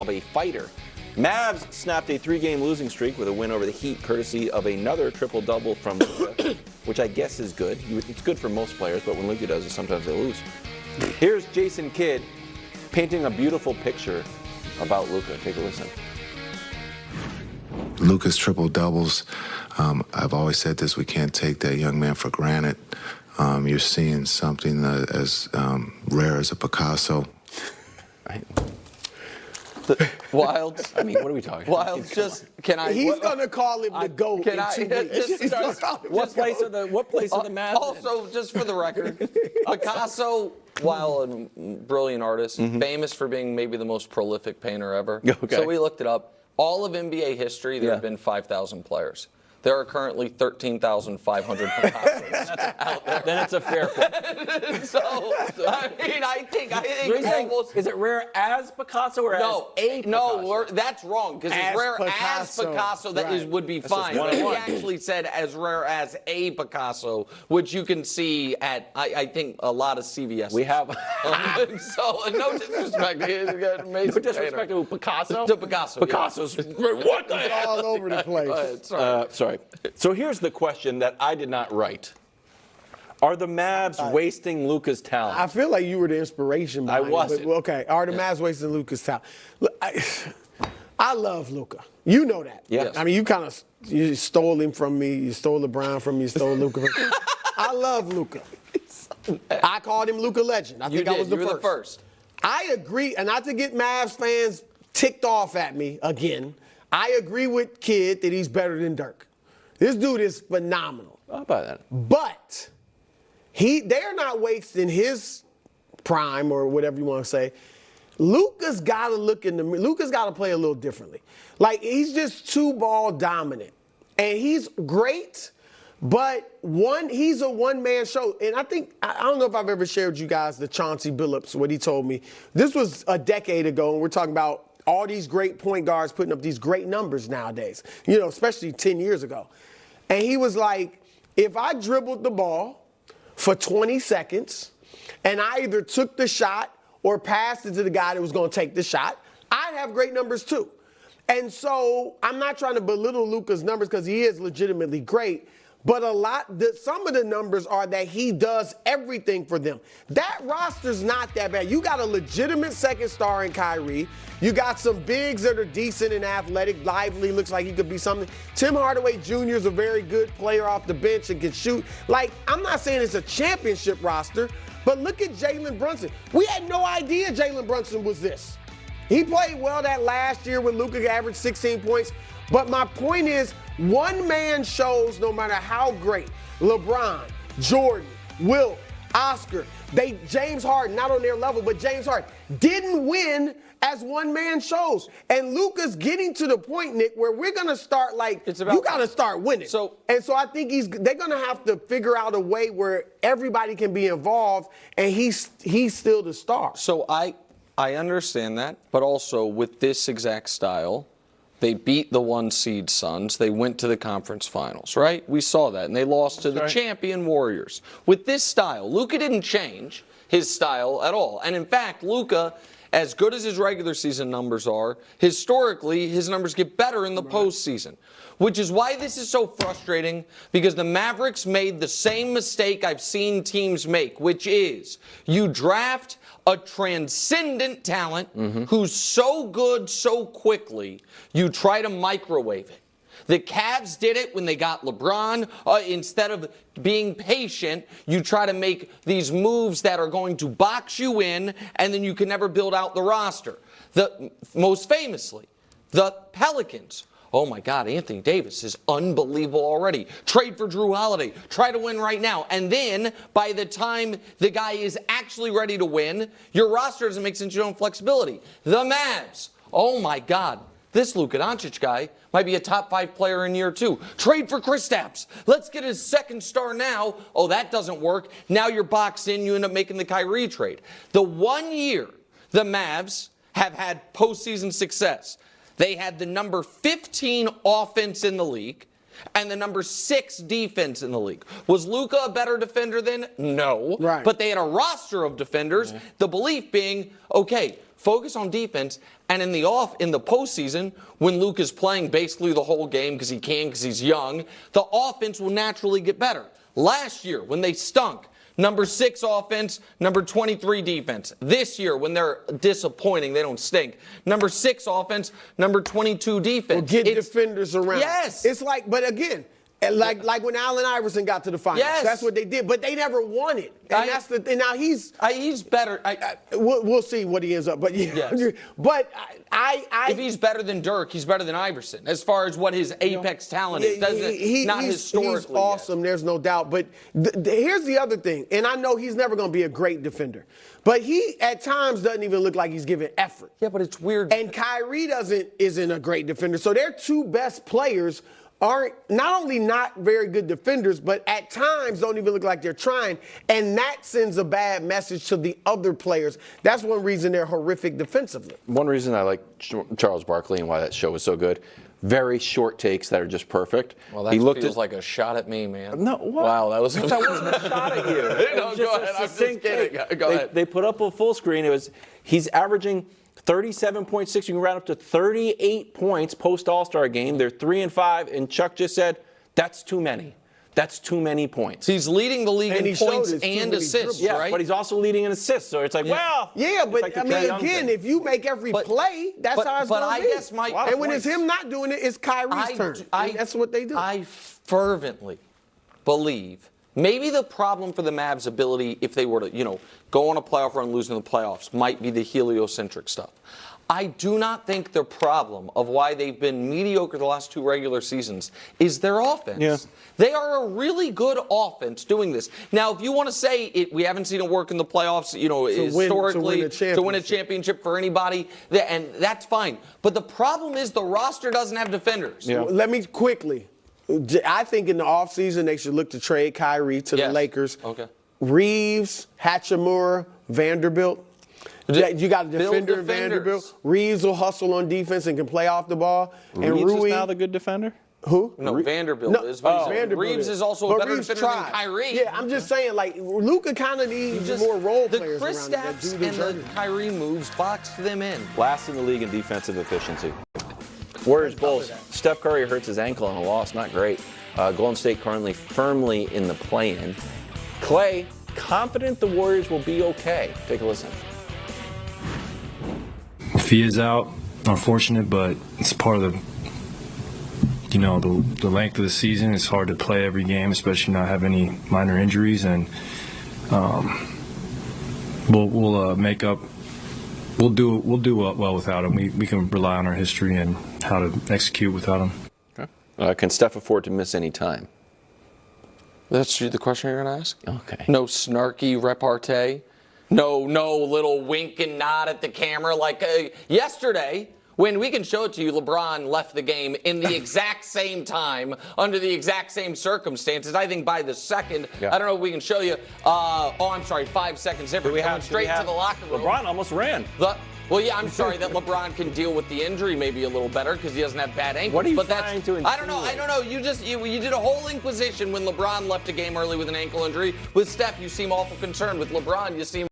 of a fighter. Mavs snapped a 3-game losing streak with a win over the Heat, courtesy of another triple-double from Luka, which I guess is good. It's good for most players, but when Luka does it, sometimes they lose. Here's Jason Kidd painting a beautiful picture about Luka. Take a listen. Luka's triple-doubles, I've always said this, we can't take that young man for granted. You're seeing something as rare as a Picasso. Right. Wilds. I mean, what are we talking about? Wilds, just can I? He's gonna call him the GOAT. Can I just start? What place are the Mavs? Also, just for the record, Picasso, while a brilliant artist, famous for being maybe the most prolific painter ever. Okay. So we looked it up. All of NBA history, there have been 5,000 players. There are currently 13,500 Picassos out there. Then it's a fair point. So, I think almost. Is it rare as Picasso or as a Picasso? No, that's wrong, because it's rare Picasso. as Picasso would be fine. one But on he one. actually said as rare as a Picasso, which you can see at, I think, a lot of CVS. We have. So, no disrespect. He's an amazing No disrespect painter. to Picasso? To Picasso. Picasso's. What the It's hell? all over the place. Sorry. So here's the question that I did not write. Are the Mavs wasting Luka's talent? I feel like you were the inspiration behind it, wasn't. but, okay, are the Mavs wasting Luka's talent? Look, I love Luka. You know that. Yes. I mean, you stole him from me. You stole LeBron from me. You stole Luka from me. I love Luka. I called him Luka Legend. I think I was You were the first. I agree, and not to get Mavs fans ticked off at me again, I agree with Kidd that he's better than Dirk. This dude is phenomenal. How about that? But they're not wasting his prime or whatever you want to say. Luka's got to Luka's got to play a little differently. Like, he's just two-ball dominant. And he's great, but he's a one-man show. And I don't know if I've ever shared with you guys the Chauncey Billups, what he told me. This was a decade ago, and we're talking about all these great point guards putting up these great numbers nowadays, especially 10 years ago. And he was like, if I dribbled the ball for 20 seconds and I either took the shot or passed it to the guy that was going to take the shot, I'd have great numbers too. And so I'm not trying to belittle Luka's numbers because he is legitimately great, but some of the numbers are that he does everything for them. That roster's not that bad. You got a legitimate second star in Kyrie. You got some bigs that are decent and athletic. Lively looks like he could be something. Tim Hardaway Jr. is a very good player off the bench and can shoot. Like, I'm not saying it's a championship roster, but look at Jalen Brunson. We had no idea Jalen Brunson was this. He played well that last year when Luka averaged 16 points. But my point is, one-man shows, no matter how great, LeBron, Jordan, Wilt, Oscar, James Harden, not on their level, but James Harden, didn't win as one-man shows. And Luka's getting to the point, Nick, where we're going to start you got to start winning. So I think they're going to have to figure out a way where everybody can be involved, and he's still the star. So I understand that, but also with this exact style, they beat the 1-seed Suns. They went to the conference finals, right? We saw that, and they lost to the champion Warriors. With this style, Luka didn't change his style at all. And in fact, Luka, as good as his regular season numbers are, historically, his numbers get better in the postseason. Which is why this is so frustrating, because the Mavericks made the same mistake I've seen teams make, which is you draft a transcendent talent who's so good so quickly, you try to microwave it. The Cavs did it when they got LeBron. Instead of being patient, you try to make these moves that are going to box you in, and then you can never build out the roster. Most famously, the Pelicans. Oh, my God, Anthony Davis is unbelievable already. Trade for Drew Holiday. Try to win right now. And then, by the time the guy is actually ready to win, your roster doesn't make sense. You don't have flexibility. The Mavs. Oh, my God. This Luka Doncic guy might be a top 5 player in year 2. Trade for Kristaps. Let's get his second star now. Oh, that doesn't work. Now you're boxed in. You end up making the Kyrie trade. The 1 year the Mavs have had postseason success, they had the number 15 offense in the league and the number 6 defense in the league. Was Luka a better defender then? No. Right. But they had a roster of defenders, the belief being, okay, focus on defense, and in the postseason, when Luke is playing basically the whole game because he's young, the offense will naturally get better. Last year, when they stunk, number 6 offense, number 23 defense. This year, when they're disappointing, they don't stink. Number 6 offense, number 22 defense. Well, get defenders around. Yes. It's like, but again, like when Allen Iverson got to the finals. Yes. That's what they did, but they never won it. And that's the thing. Now he's better. We'll see what he ends up. But Yes. but if he's better than Dirk, he's better than Iverson as far as what his apex talent is. Not historically. He's awesome. There's no doubt. But here's the other thing, and I know he's never going to be a great defender, but he at times doesn't even look like he's giving effort. Yeah, but it's weird. And Kyrie isn't a great defender. So their two best players aren't not only not very good defenders, but at times don't even look like they're trying. And that sends a bad message to the other players. That's one reason they're horrific defensively. One reason I like Charles Barkley and why that show was so good, very short takes that are just perfect. Well, that feels like a shot at me, man. No, what? Wow, that wasn't a shot at you. No, go ahead. I'm just kidding. Go ahead. They put up a full screen. He's averaging 37.6. You can round up to 38 points post All-Star game. They're 3-5, and Chuck just said that's too many. That's too many points. He's leading the league in points and assists, yeah, right? but he's also leading in assists. So it's like, well, yeah, but like I mean, again, if you make every play, that's how it's going to be. Guess and when it's him not doing it, it's Kyrie's turn. That's what they do. I fervently believe. Maybe the problem for the Mavs' ability, if they were to, go on a playoff run, losing the playoffs, might be the heliocentric stuff. I do not think the problem of why they've been mediocre the last 2 regular seasons is their offense. Yeah. They are a really good offense doing this. Now, if you want to say we haven't seen it work in the playoffs, historically, to win a championship for anybody, and that's fine. But the problem is the roster doesn't have defenders. Yeah. Let me quickly. I think in the offseason they should look to trade Kyrie to the Lakers. Okay. Reeves, Hachimura, Vanderbilt. You got a defender in Vanderbilt. Reeves will hustle on defense and can play off the ball. And Reeves Rui is now the good defender? Who? No, Vanderbilt is. But Reeves is also a better defender than Kyrie. Yeah, I'm just saying, like, Luka kind of needs more role players around him. The Kristaps and the Kyrie moves boxed them in. Last in the league in defensive efficiency. Warriors Bulls. Steph Curry hurts his ankle in a loss. Not great. Golden State currently firmly in the play-in. Clay, confident the Warriors will be okay. Take a listen. If he is out, unfortunate, but it's part of the length of the season. It's hard to play every game, especially not have any minor injuries, and we'll make up. We'll do well without him. We can rely on our history and how to execute without him. Okay. Can Steph afford to miss any time? That's the question you're going to ask? Okay. No snarky repartee? No little wink and nod at the camera like yesterday when we can show it to you, LeBron left the game in the exact same time under the exact same circumstances. I think by the second, I don't know if we can show you. I'm sorry, 5 seconds difference. We went straight to the locker room. LeBron almost ran. Well, yeah, I'm sorry that LeBron can deal with the injury maybe a little better because he doesn't have bad ankles. What are you trying to insinuate? I don't know. You did a whole inquisition when LeBron left a game early with an ankle injury. With Steph, you seem awful concerned. With LeBron, you seem